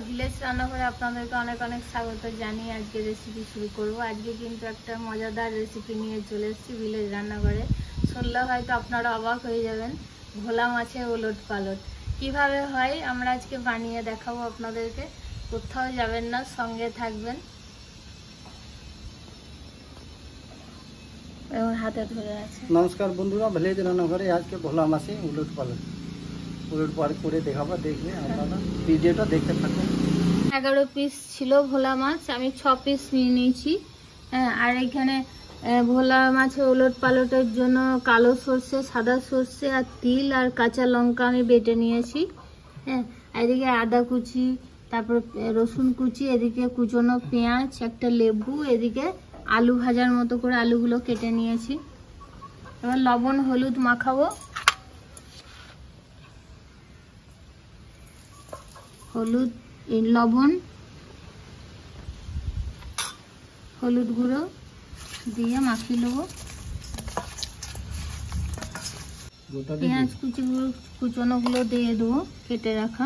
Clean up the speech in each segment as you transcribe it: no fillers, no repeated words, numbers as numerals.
Village রান্নাঘরে আপনাদেরকে অনেক অনেক স্বাগত জানিয়ে আজকে রেসিপি শুরু করব। আজকে কিন্তু একটা মজাদার রেসিপি নিয়ে চলে এসেছি ভিলেজ রান্নাঘরে। শুনলে হয়তো আপনারা অবাক হয়ে যাবেন, ভোলা মাছের ওলট পালট কিভাবে হয় আমরা আজকে বানিয়ে দেখাবো আপনাদেরকে। কোথাও যাবেন না, সঙ্গে থাকবেন। হাতে ধরে আছে। নমস্কার বন্ধুরা, ভিলেজ রান্নাঘরে আজকে ভোলা মাছে উলট পালট করে দেখাবো। দেখবে আপনারা ভিডিওটা দেখতে থাকুন। 11 পিস ছিল ভোলা মাছ, আমি 6 পিস নিয়ে নিয়েছি। আর এখানে ভোলা মাছের ওলট পালটের জন্য কালো সর্ষে, সাদা সর্ষে আর তিল আর কাঁচা লঙ্কা আমি বেটে নিয়েছি। এদিকে আদা কুচি, তারপর রসুন কুচি, এদিকে কুচনো পেঁয়াজ, একটা লেবু, এদিকে আলু ভাজার মতো করে আলুগুলো কেটে নিয়েছি। এবার লবণ হলুদ মাখাবো। হলুদ, লবণ, হলুদ গুঁড়ো দিয়ে মাখিয়ে নেবো। পেঁয়াজ কুচনো গুলো দিয়ে দেবো, কেটে রাখা।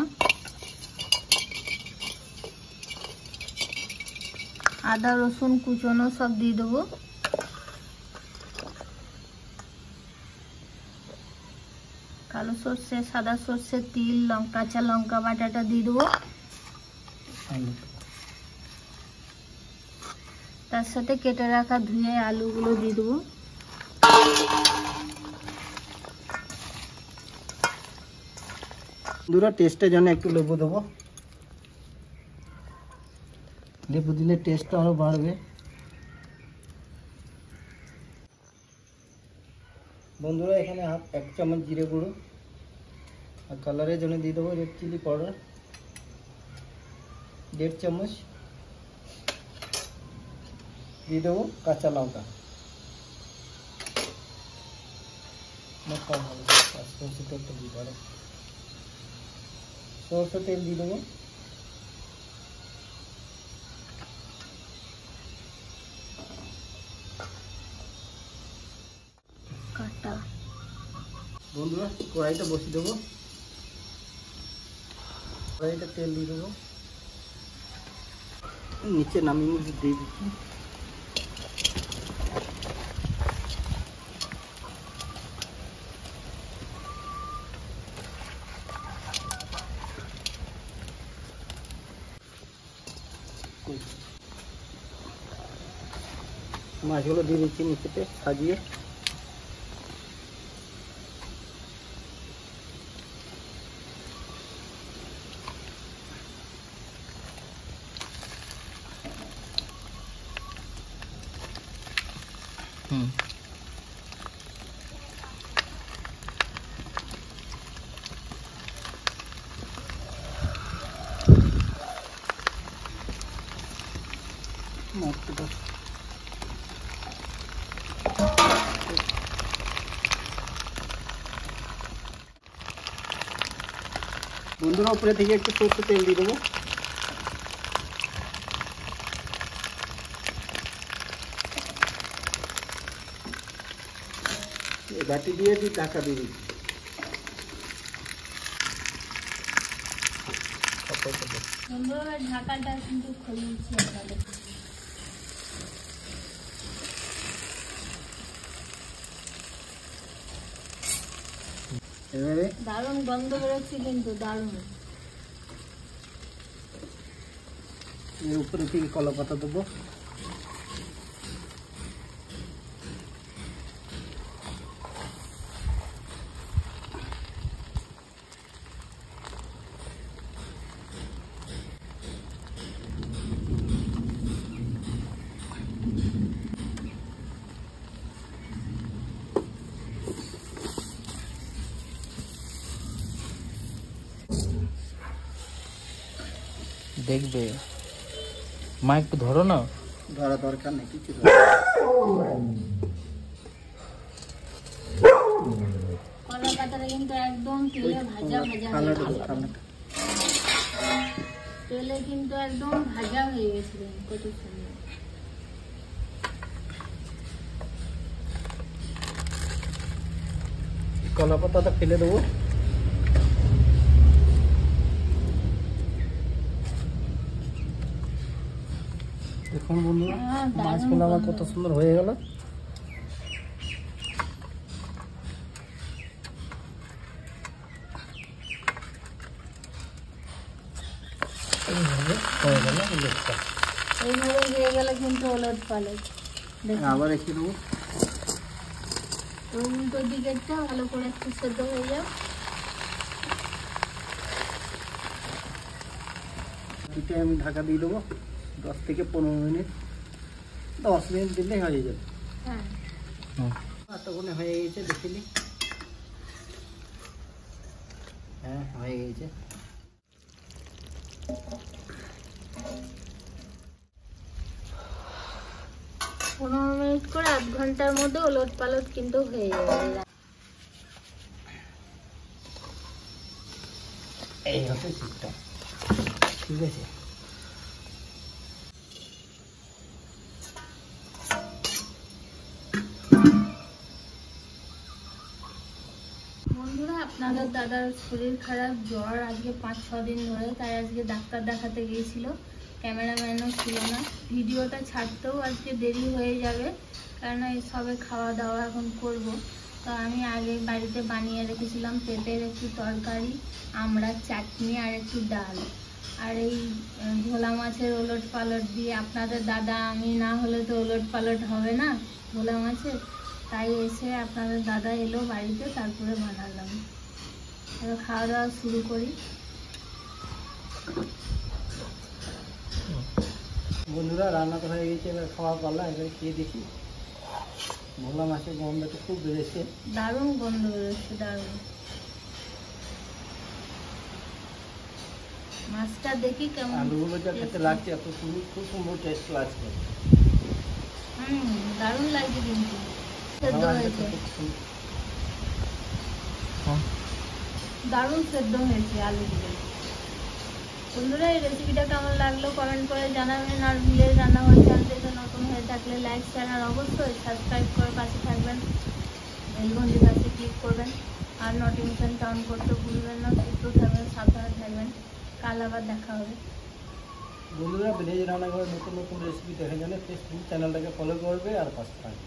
আদা রসুন কুচনো সব দিয়ে দেবো। কালো সর্ষে, সাদা সর্ষে, তিল, কাঁচা লঙ্কা বাটাটা দিয়ে দেবো। তার সাথে কেটে রাখা ধুয়ে আলুগুলো দিয়ে দেবো। বন্ধুরা, টেস্টের জন্য একটু লেবু দেবো। লেবু দিলে টেস্টটা আরো বাড়বে। বন্ধুরা, এখানে 1 চামচ জিরে গুঁড়ো, আর কালারের জন্য দিয়ে দেবো রেড চিলি পাউডার 1.5 চামচ, দিয়ে দেবো কাঁচা লঙ্কা। সরষে তেলটা দিয়ে দেবো, সরষে তেল দিয়ে দেবো। বন্ধুরা, কড়াইটা বসিয়ে দেবো। কড়াইটা তেল দিয়ে দেবো, নিচে নামিয়ে দিয়ে দিচ্ছি। মাছগুলো দিয়ে দিচ্ছি নিচেতে সাজিয়ে। বন্ধুরা, উপরে থেকে একটু সরষে তেল দিয়ে দেবো। বাটি দিয়ে ঢাকা দিয়ে দিচ্ছি। বন্ধুরা, ঢাকাটা কিন্তু খুলেছি আপনাদের। এবারে দারুণ গন্ধ বেরোচ্ছে, কিন্তু দারুণ। এর উপরে থেকে কলা পাতা দেবো। দেখবে মা, একটু ধরো না। ধরা দরকার নেই কিছু। কলা পাতাটা কিন্তু একদম তেলে ভাজা ভাজা, তেলে কিন্তু একদম ভাজা হয়ে গেছে। কত সুন্দর। কলা পাতাটা ফেলে দেবো। দেখুন বন্ধুরা দারুণ মাছগুলো আমার কত সুন্দর হয়ে গেল। এইভাবে হয়ে গেল উলটটা। এইভাবে হয়ে গেলে কিন্তু ওলট পালট। দেখুন আবার একটু দেবো। উল্টো দিকেরটা ভালো করে একটু সেদ্ধ হয়ে যাও। দিকে আমি ঢাকা দিয়ে দেবো 10 থেকে 15 মিনিট। 10 মিনিট দিলেই হয়ে যাবে। হ্যাঁ এতক্ষণে হয়ে গেছে, দেখিনি। হ্যাঁ হয়ে গেছে। পনেরো মিনিট করে আধ ঘন্টার মধ্যে ওলট পালট কিন্তু হয়ে যাবে। এই হচ্ছে সিস্টেম, ঠিক আছে। বন্ধুরা, আপনাদের দাদার শরীর খারাপ, জ্বর আজকে 5-6 দিন ধরে, তাই আজকে ডাক্তার দেখাতে গিয়েছিল। ক্যামেরাম্যানও ছিল না। ভিডিওটা ছাড়তেও আজকে দেরি হয়ে যাবে, কারণ এই সবে খাওয়া দাওয়া এখন করব। তো আমি আগে বাড়িতে বানিয়ে রেখেছিলাম পেঁপের একটু তরকারি, আমড়ার চাটনি আর একটু ডাল। আর এই ভোলা মাছের ওলট পালট দিয়ে আপনাদের দাদা, আমি না হলে তো ওলট পালট হবে না ভোলা মাছের। তাই এসে আপনাদের দাদা এলো বাড়িতে, তারপরে বানালাম। এবার খাওয়া দাওয়া শুরু করি। বন্ধুরা রান্না তো হয়ে গেছে, এবার খাওয়া পারলাম। এবার খেয়ে দেখি। ভোলা মাছের গন্ধটা খুব বেড়েছে। দারুণ গন্ধ বেরোচ্ছে, দারুণ। মাছটা দেখি কেমন আলুগুলো যা খেতে taste। লাগছে এত সুন্দর, খুব সুন্দর টেস্ট লাগছে। দারুণ লাগছে কিন্তু। সেদ্ধ হয়েছে, দারুণ সেদ্ধ হয়েছে আলুগুলো। বন্ধুরা, এই রেসিপিটা কেমন লাগলো কমেন্ট করে জানাবেন। আর ভিলেজ রান্নাঘর চ্যানেলটিতে নতুন হয়ে থাকলে লাইক, শেয়ার আর অবশ্যই সাবস্ক্রাইব করে পাশে থাকবেন। বেলঘন্টির কাছে ক্লিক করবেন আর নোটিফিকেশনটা অন করতে ভুলবেন না। সুস্থ থাকবেন, সাবধানে থাকবেন। কাল আবার দেখা হবে। বন্ধুরা ভিলেজ রান্নাঘরের নতুন নতুন রেসিপি দেখার জন্য ফেসবুক চ্যানেলটাকে ফলো করবে আর পাশে থাকবে।